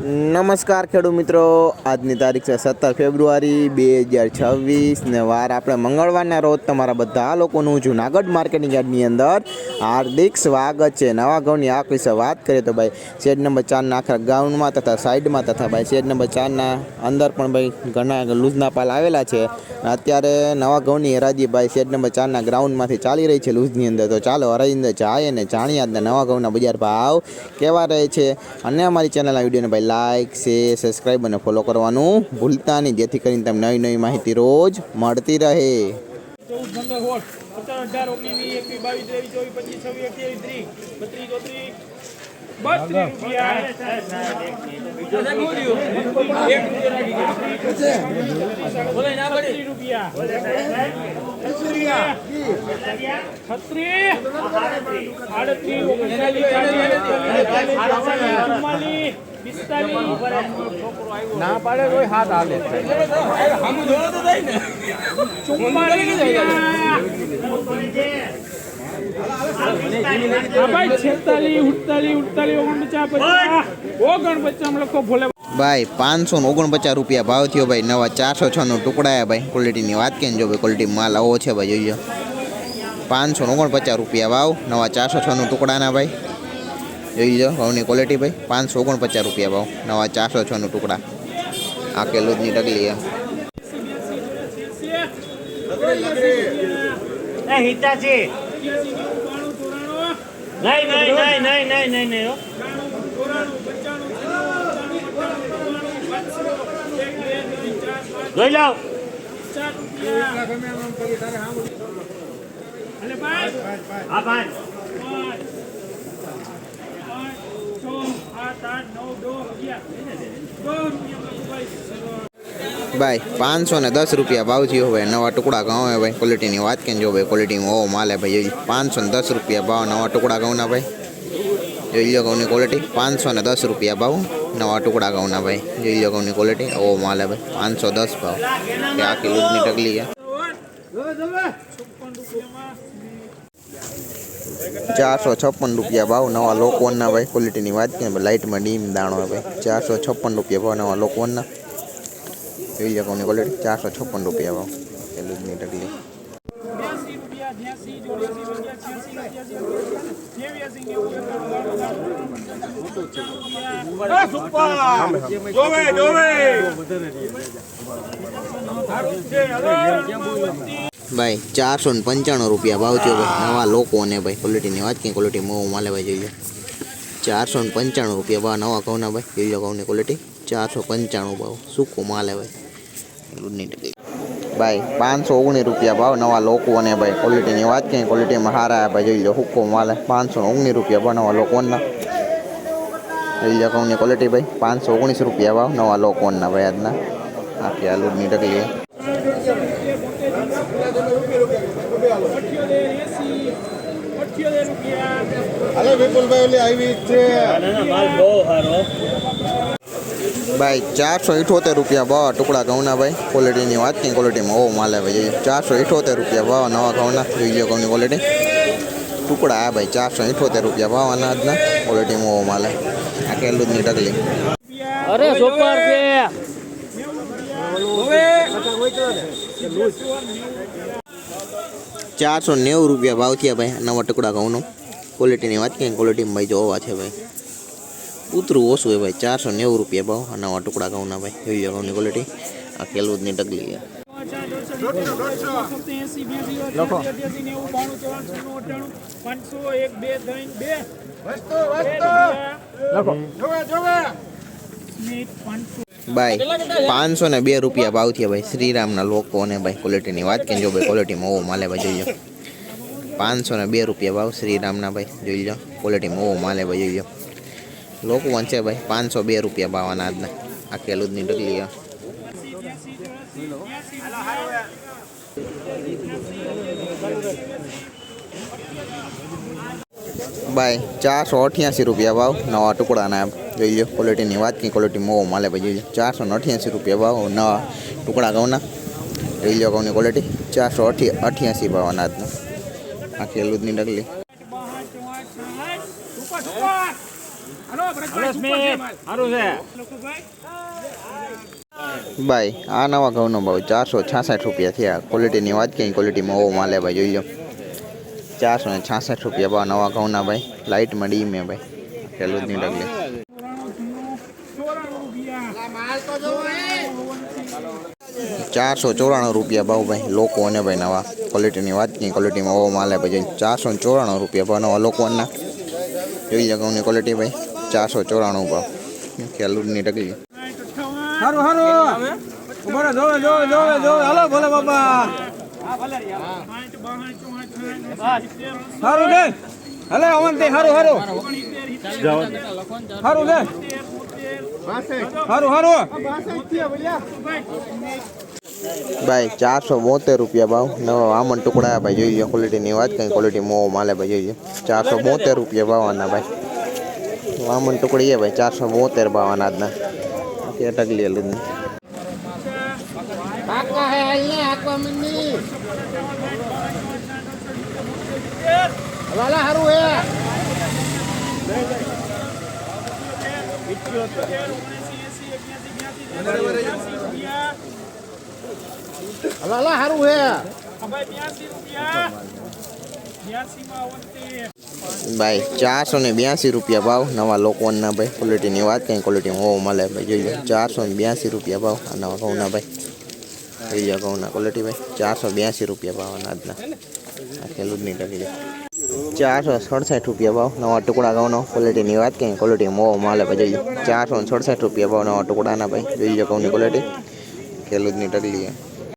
નમસ્કાર ખેડૂત મિત્રો, આજની તારીખ છે 17 ફેબ્રુઆરી 2026 ને વાર આપણે મંગળવારના રોજ તમારા બધા લોકોનું જૂનાગઢ માર્કેટિંગ યાર્ડની અંદર હાર્દિક સ્વાગત છે। નવા ઘઉંની આવક વિશે વાત કરીએ તો ભાઈ શેડ નંબર 4ના આખા ગ્રાઉન્ડમાં તથા સાઈડમાં તથા ભાઈ શેડ નંબર 4ના અંદર પણ ભાઈ ઘણા લૂઝના પાલ આવેલા છે। અત્યારે નવા ઘઉંની હરાજી ભાઈ શેડ નંબર 4ના ગ્રાઉન્ડમાંથી ચાલી રહી છે લૂઝની અંદર। તો ચાલો હરાજી અંદર જાય અને જાણીએ આજના નવા ઘઉંના બજાર ભાવ કેવા રહે છે। અને અમારી ચેનલના વિડીયોને ભાઈ લાઈક શેર સબસ્ક્રાઈબ અને ફોલો કરવાનું ભૂલતા નહીં, જેથી કરીને તમને નવી નવી માહિતી રોજ મળતી રહે। ના પાડે કોઈ હાથ હાલે ભાઈ 549 રૂપિયા ભાવ થયો ભાઈ। નવા 406 નો ટુકડા ભાઈ। ક્વોલિટીની વાત કરીએ જો ભાઈ ક્વોલિટી માલ આવો છે ભાઈ, જોઈજો 549 રૂપિયા ભાવ। નવા 406 નો ટુકડાના ભાઈ, જોઈજો ઘઉંની ક્વોલિટી ભાઈ। 549 રૂપિયા ભાવ, નવા 406 નો ટુકડા। આ કેલુદની ડગલી જોઈ લો હા ભાઈ ભાઈ 510 રૂપિયા ભાવ થયો ભાઈ। નવા ટુકડા ઘઉં હે ભાઈ। ક્વોલિટીની વાત કરીએ જો ભાઈ ક્વોલિટીમાં ઓવો માલ હે ભાઈ। 510 રૂપિયા ભાવ નવા ટુકડા ઘઉંના ભાઈ। જોઈ લો ઘઉંની ક્વોલિટી 510 રૂપિયા ભાવ નવા ટુકડા ઘઉંના ભાઈ। જોઈ લો ઘઉંની ક્વોલિટી ઓવો માલ હે ભાઈ। 510 ભાવ કે આ કિલોની ટકલી છે। 456 રૂપિયા ભાવ નવા લોકોના ભાઈ। ક્વોલિટીની વાત કરીએ લાઇટમાં ડીમ દાણો હે ભાઈ। 456 રૂપિયા ભાવ નવા લોકોના। જોઈ લો ઘઉંની ક્વોલિટી 456 રૂપિયા ભાવ કિલોની ટકલી। ભાઈ 495 રૂપિયા ભાવ થયો ભાઈ નવા લોકોને ભાઈ। ક્વોલિટીની વાત કરીએ ક્વોલિટી મોં માલે ભાઈ, જોઈ લો 495 રૂપિયા ભાવ નવા ઘઉંના ભાઈ। જોઈ લો ઘઉંની ક્વોલિટી 495 ભાવ સૂકો માલ હે ભાઈ। ભાઈ 519 રૂપિયા ભાવ નવા લોકોને ભાઈ। ક્વોલિટીની વાત કરીએ ક્વોલિટીમાં સારા ભાઈ। જોઈ લો સૂકો માલ 519 રૂપિયા ભાવ નવા લોકોના। જોઈ લો ઘઉંની ક્વોલિટી ભાઈ 519 રૂપિયા ભાવ નવા લોકોના ભાઈ આજના। આખી આલુની ટકલી ભાઈ 478 રૂપિયા ભાવ ટુકડા ઘઉંના ભાઈ। ક્વોલિટીની વાત કરીએ ક્વોલિટીમાં ઓવો માલ ભાઈ। 478 રૂપિયા ભાવ નવા ઘઉંના। જોઈ લો ઘઉંની ક્વોલિટી ટુકડા આ ભાઈ 478 રૂપિયા ભાવ અનાજના। ક્વોલિટીમાં ઓવો માલ આ કેલુદની ટકલી અરે સુપર છે 490 રૂપિયા ભાવ થયા ભાઈ નવા ટુકડા ઘઉંનો। ક્વોલિટીની વાત કરીએ ક્વોલિટીમાં ભાઈ જોવા છે ભાઈ। ઉતરું ઓછું હોય ભાઈ। 490 રૂપિયા ભાવ નવા ટુકડા ઘઉંના ભાઈ। જોઈ લો ઘઉંની ક્વોલિટી આ કેલુદની ટકલી છે। ભાઈ 502 રૂપિયા ભાવ થયા ભાઈ શ્રીરામના લોકોને ભાઈ। ક્વોલિટીની વાત કરીએ જો ભાઈ ક્વોલિટીમાં ઓવો માલે ભાઈ। જોઈ લો 502 રૂપિયા ભાવ શ્રીરામના ભાઈ। જોઈ લો ક્વોલિટીમાં ઓવો માલે ભાઈ। જોઈ લો લોકો વંચે ભાઈ 502 રૂપિયા ભાવ અનાજના। આ કેલુદની ટકલી ભાઈ 488 રૂપિયા ભાવ નવા ટુકડાના। જોઈ લો ક્વોલિટીની વાત કરીએ ક્વોલિટી મોવો માલે ભાઈ। જોઈ લો 488 રૂપિયા ભાવ નવા ટુકડા ઘઉંના। જોઈ લો ઘઉંની ક્વોલિટી 488 ભાવ અનાજના। આખી દૂધની ડગલી રશ્મિ સારું છે ભાઈ આ નવા ઘઉંનો ભાવ 466 રૂપિયા થયા. ક્વોલિટીની વાત કંઈ ક્વોલિટીમાં ઓવો માલે ભાઈ જોઈ લો. 466 રૂપિયા ભાવ નવા ઘઉંના ભાઈ. લાઇટમાં ડીમ હે ભાઈ. પેલું જ નહીં ડગલે. 494 રૂપિયા ભાવ ભાઈ લોકો અને ભાઈ નવા. ક્વોલિટીની વાત કંઈ ક્વોલિટીમાં ઓવો માલે ભાઈ. 494 રૂપિયા ભાવ નવા લોકોના. જોઈ લો ઘઉંની ક્વોલિટી ભાઈ. 494 ભાવ. પેલું જ નહીં ડગલી. હારું હારું ઉભા જોવે જોવે જોવે જોવે હાલો ભલે બાપા હારું દે હાલે અવંતે હારું હારું હારું દે હારું હારું ભાઈ 472 રૂપિયા ભાવ નવા વામન ટુકડા ભાઈ જોઈ લો. ક્વોલિટીની વાત કંઈ ક્વોલિટી મોવો માલે ભાઈ જોઈ લો. 472 રૂપિયા ભાવ આના ભાઈ. વામન ટુકડી છે ભાઈ. 472 ભાવ અનાજના. કે ટગલી હલું હારું હે ભાઈ 482 રૂપિયા ભાવ નવા લોકોના ભાઈ. ક્વોલિટીની વાત કંઈ ક્વોલિટી હોવો મળે ભાઈ જોઈ લો. 482 રૂપિયા ભાવ આ નવા ઘઉંના ભાઈ. જોઈ લો ઘઉંના ક્વોલિટી ભાઈ. 482 રૂપિયા ભાવ અનાજના. આ ખેલું જ નહીં ટકી 467 રૂપિયા ભાવ નવા ટુકડા ઘઉંનો. ક્વોલિટીની વાત કંઈ ક્વોલિટી હોવો મળે ભાઈ જોઈ લો. 467 રૂપિયા ભાવ નવા ટુકડાના ભાઈ. જોઈ લો ઘઉંની ક્વોલિટી. ખેલું જ નહીં ટકલી